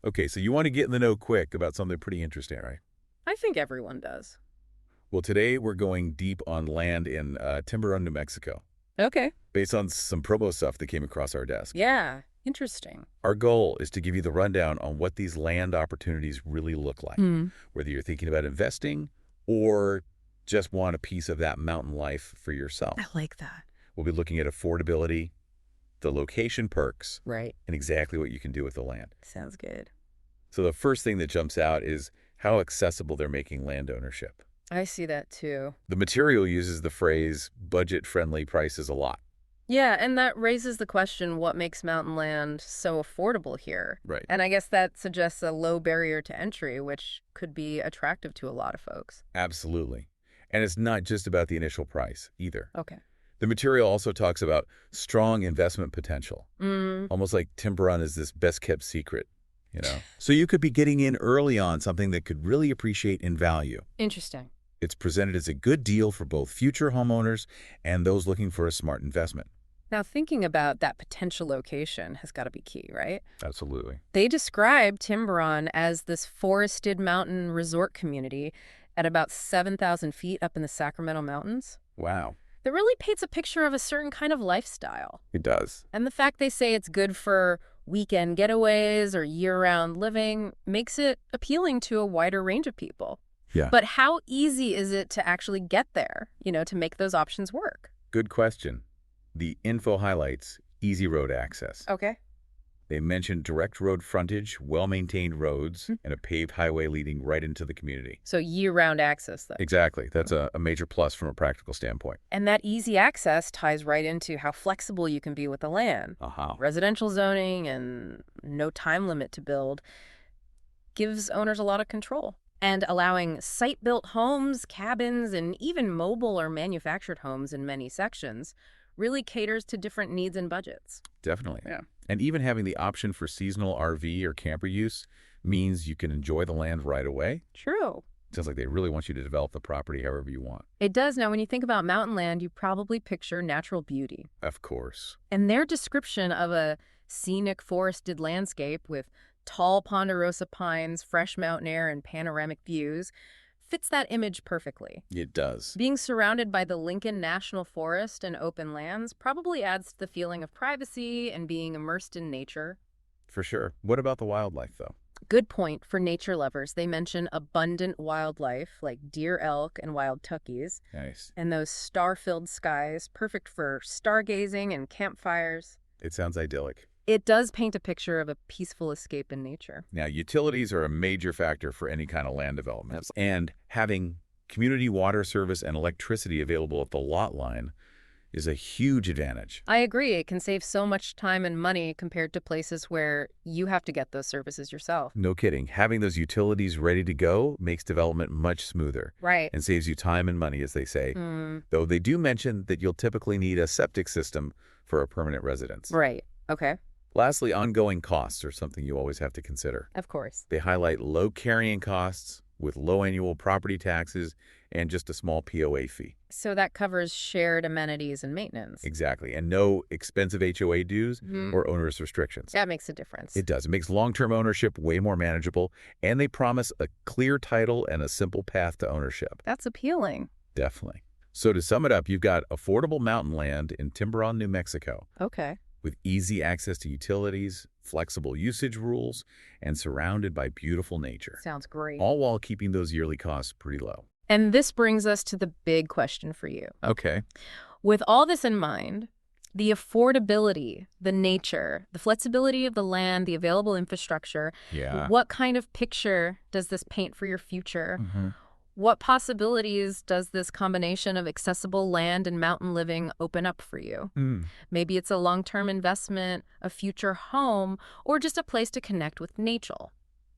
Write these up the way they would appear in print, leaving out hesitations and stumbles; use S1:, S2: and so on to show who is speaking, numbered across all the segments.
S1: Okay, so you want to get in the know quick about something pretty interesting, right?
S2: I think everyone does.
S1: Well, today we're going deep on land in Timberon, New Mexico,
S2: Okay.
S1: based on some promo stuff that came across our desk.
S2: Yeah, interesting.
S1: Our goal is to give you the rundown on what these land opportunities really look like,
S2: Hmm.
S1: whether you're thinking about investing or just want a piece of that mountain life for
S2: I
S1: yourself.
S2: like that.
S1: We'll be looking at affordability, the location perks,
S2: Right.
S1: and exactly what you can do with the land.
S2: Sounds good.
S1: So the first thing that jumps out is how accessible they're making land ownership.
S2: I see that too.
S1: The material uses the phrase budget-friendly prices a lot.
S2: Yeah, and that raises the question, what makes mountain land so affordable here?
S1: Right.
S2: And I guess that suggests a low barrier to entry, which could be attractive to a lot of folks.
S1: Absolutely. And it's not just about the initial price either.
S2: Okay.
S1: The material also talks about strong investment potential,
S2: Mm,
S1: almost like Timberon is this best-kept secret. So you could be getting in early on something that could really appreciate in value.
S2: interesting.
S1: It's presented as a good deal for both future homeowners and those looking for a smart investment.
S2: Now, thinking about that potential location has got to be key, right?
S1: Absolutely.
S2: They describe Timberon as this forested mountain resort community at about 7,000 feet up in the Sacramento Mountains
S1: Wow.
S2: that really paints a picture of a certain kind of lifestyle.
S1: It does.
S2: And the fact they say it's good for weekend getaways or year-round living makes it appealing to a wider range of people.
S1: Yeah.
S2: But how easy is it to actually get there, to make those options work?
S1: Good question. The info highlights easy road access.
S2: Okay.
S1: They mention direct road frontage, well-maintained roads, and a paved highway leading right into the community.
S2: So year-round access then.
S1: Exactly. That's a major plus from a practical standpoint.
S2: And that easy access ties right into how flexible you can be with the land.
S1: Aha.
S2: Residential zoning and no time limit to build gives owners a lot of control. And allowing site-built homes, cabins, and even mobile or manufactured homes in many sections really caters to different needs and budgets.
S1: Definitely.
S2: Yeah.
S1: And even having the option for seasonal RV or camper use means you can enjoy the land right away.
S2: True.
S1: Sounds like they really want you to develop the property however you want.
S2: It does. Now, when you think about mountain land, you probably picture natural beauty.
S1: Of course.
S2: And their description of a scenic forested landscape with tall ponderosa pines, fresh mountain air, and panoramic views fits that image perfectly.
S1: It does.
S2: Being surrounded by the Lincoln National Forest and open lands probably adds to the feeling of privacy and being immersed in nature.
S1: For sure. What about the wildlife, though?
S2: Good point for nature lovers. They mention abundant wildlife like deer, elk, and wild turkeys,
S1: Nice.
S2: and those star-filled skies, perfect for stargazing and campfires.
S1: It sounds idyllic.
S2: It does paint a picture of a peaceful escape in nature.
S1: Now, utilities are a major factor for any kind of land development. And having community water service and electricity available at the lot line is a huge advantage.
S2: I agree. It can save so much time and money compared to places where you have to get those services yourself.
S1: No kidding. Having those utilities ready to go makes development much smoother
S2: Right.
S1: and saves you time and money, as they say.
S2: Mm,
S1: Though they do mention that you'll typically need a septic system for a permanent residence.
S2: right. Okay.
S1: Lastly, ongoing costs are something you always have to consider.
S2: Of course.
S1: They highlight low carrying costs with low annual property taxes and just a small POA fee.
S2: So that covers shared amenities and maintenance.
S1: Exactly. And no expensive HOA dues
S2: Mhm.
S1: or onerous restrictions.
S2: That makes a difference.
S1: It does. It makes long-term ownership way more manageable, and they promise a clear title and a simple path to ownership.
S2: That's appealing.
S1: Definitely. So to sum it up, you've got affordable mountain land in Timberon, New Mexico,
S2: Okay.
S1: with easy access to utilities, flexible usage rules, and surrounded by beautiful nature,
S2: Sounds great.
S1: all while keeping those yearly costs pretty low.
S2: And this brings us to the big question for you.
S1: Okay.
S2: With all this in mind, the affordability, the nature, the flexibility of the land, the available infrastructure,
S1: Yeah.
S2: what kind of picture does this paint for your future?
S1: Mhm.
S2: What possibilities does this combination of accessible land and mountain living open up for you?
S1: Mm.
S2: Maybe it's a long-term investment, a future home, or just a place to connect with nature.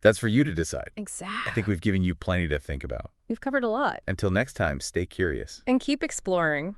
S1: That's for you to decide. I
S2: Exactly.
S1: think we've given you plenty to think about.
S2: We've covered a lot.
S1: Until next time, stay curious.
S2: And keep exploring.